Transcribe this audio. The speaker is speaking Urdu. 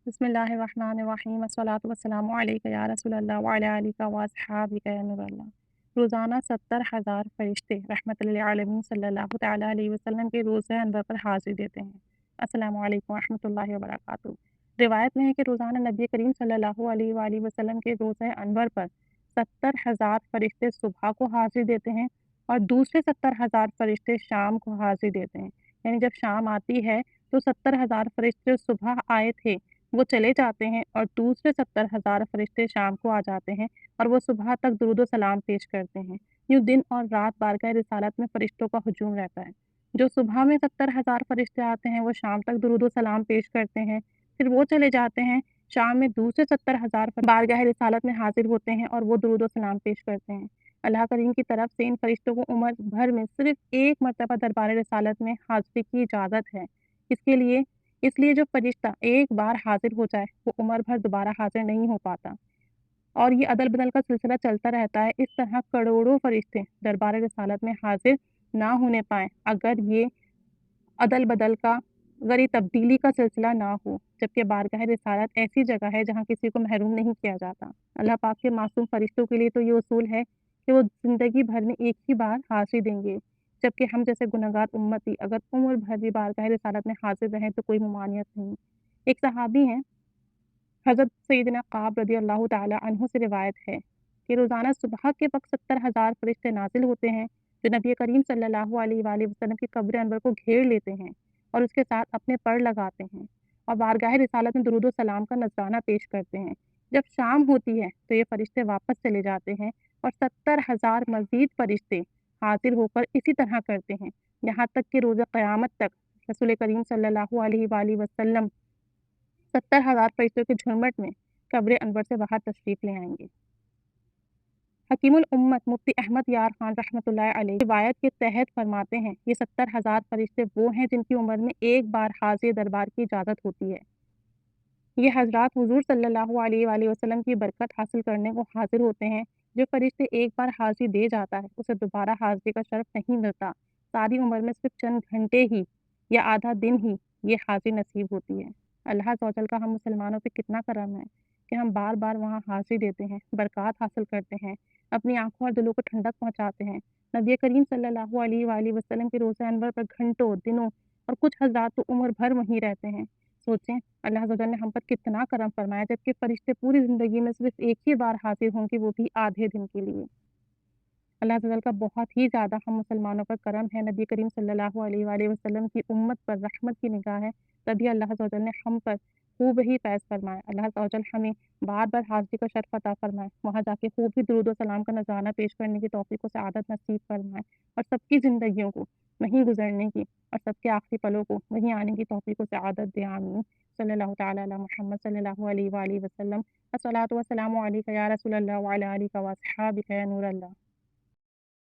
بسم اللہ الرحمن الرحیم الصلاۃ والسلام علیک یا رسول اللہ وعلی آلک و اصحابک یا نور اللہ۔ روزانہ 70,000 فرشتے رحمت للعالمین صلی اللہ تعالیٰ علیہ وسلم کے روزہ انور پر حاضری دیتے ہیں۔ السلام علیکم ورحمۃ اللہ وبرکاتہ۔ روایت میں ہے کہ روزانہ نبی کریم صلی اللہ علیہ وآلہ وسلم کے روزہ انور پر 70,000 فرشتے صبح کو حاضری دیتے ہیں اور دوسرے 70,000 فرشتے شام کو حاضری دیتے ہیں۔ یعنی جب شام آتی ہے تو 70,000 فرشتے صبح آئے تھے وہ چلے جاتے ہیں اور دوسرے 70,000 فرشتے شام کو آ جاتے ہیں اور وہ صبح تک درود و سلام پیش کرتے ہیں۔ یوں دن اور رات بارگاہ رسالت میں فرشتوں کا ہجوم رہتا ہے۔ جو صبح میں 70,000 فرشتے آتے ہیں وہ شام تک درود و سلام پیش کرتے ہیں، پھر وہ چلے جاتے ہیں، شام میں دوسرے 70,000 بارگاہ رسالت میں حاضر ہوتے ہیں اور وہ درود و سلام پیش کرتے ہیں۔ اللہ کریم کی طرف سے ان فرشتوں کو عمر بھر میں صرف ایک مرتبہ دربار رسالت میں حاضری کی اجازت ہے۔ اس لیے جو فرشتہ ایک بار حاضر ہو جائے وہ عمر بھر دوبارہ حاضر نہیں ہو پاتا، اور یہ عدل بدل کا سلسلہ چلتا رہتا ہے۔ اس طرح کروڑوں فرشتے دربار رسالت میں حاضر نہ ہونے پائیں اگر یہ تبدیلی کا سلسلہ نہ ہو، جبکہ بارگاہ رسالت ایسی جگہ ہے جہاں کسی کو محروم نہیں کیا جاتا۔ اللہ پاک کے معصوم فرشتوں کے لیے تو یہ اصول ہے کہ وہ زندگی بھر میں ایک ہی بار حاضری دیں گے، جبکہ ہم جیسے گنہگار امتی اگر عمر بھر بھی بارگاہ رسالت میں حاضر رہیں تو کوئی ممانعت نہیں۔ ایک صحابی ہیں حضرت سیدنا قعب رضی اللہ تعالی عنہ سے روایت ہے کہ روزانہ صبح کے وقت 70,000 فرشتے نازل ہوتے ہیں جو نبی کریم صلی اللہ علیہ وآلہ وسلم کی قبر انور کو گھیر لیتے ہیں اور اس کے ساتھ اپنے پر لگاتے ہیں اور بارگاہ رسالت میں درود و سلام کا نذرانہ پیش کرتے ہیں۔ جب شام ہوتی ہے تو یہ فرشتے واپس چلے جاتے ہیں اور 70,000 مزید فرشتے حاضر ہو کر اسی طرح کرتے ہیں، یہاں تک کہ روز قیامت تک رسول کریم صلی اللہ علیہ وآلہ وسلم 70,000 فرشتوں کے جھرمٹ میں قبر انور سے باہر تشریف لے آئیں گے۔ حکیم الامت مفتی احمد یار خان رحمۃ اللہ علیہ روایت کے تحت فرماتے ہیں یہ 70,000 فرشتے وہ ہیں جن کی عمر میں ایک بار حاضر دربار کی اجازت ہوتی ہے۔ یہ حضرات حضور صلی اللہ علیہ وآلہ وسلم کی برکت حاصل کرنے کو حاضر ہوتے ہیں۔ جو فرشتے ایک بار حاضری دے جاتا ہے اسے دوبارہ حاضری کا شرف نہیں ملتا، ساری عمر میں صرف چند گھنٹے ہی یا آدھا دن ہی یہ حاضری نصیب ہوتی ہے۔ اللہ عز و جل کا ہم مسلمانوں پہ کتنا کرم ہے کہ ہم بار بار وہاں حاضری دیتے ہیں، برکات حاصل کرتے ہیں، اپنی آنکھوں اور دلوں کو ٹھنڈک پہنچاتے ہیں۔ نبی کریم صلی اللہ علیہ وآلہ وسلم کے روزہ انور پر گھنٹوں، دنوں اور کچھ حضرات تو عمر بھر وہیں رہتے ہیں۔ سوچیں اللہ عز و جل نے ہم پر کتنا کرم فرمایا، جبکہ فرشتے پوری زندگی میں صرف ایک ہی بار حاضر ہوں گے، وہ بھی آدھے دن کے لیے۔ اللہ عز و جل کا بہت ہی زیادہ ہم مسلمانوں پر کرم ہے، نبی کریم صلی اللہ علیہ وآلہ وسلم کی امت پر رحمت کی نگاہ ہے، تبھی اللہ عز و جل نے ہم پر خوب ہی فیض فرمایا۔ اللہ عز و جل ہمیں بار بار حاضری کا شرف عطا فرمائے، وہاں جا کے خوب ہی درود و سلام کا نذرانہ پیش کرنے کی توفیق و سعادت نصیب فرمائے، اور سب کی زندگیوں کو وہیں گزرنے کی اور سب کے آخری پلوں کو وہیں آنے کی توفیق و سعادت دے، آمین۔ صلی اللہ تعالی علی محمد صلی اللہ علیہ وآلہ وسلم۔ الصلاۃ والسلام علیک یا رسول اللہ وعلی آلک و اصحابک یا نور اللہ۔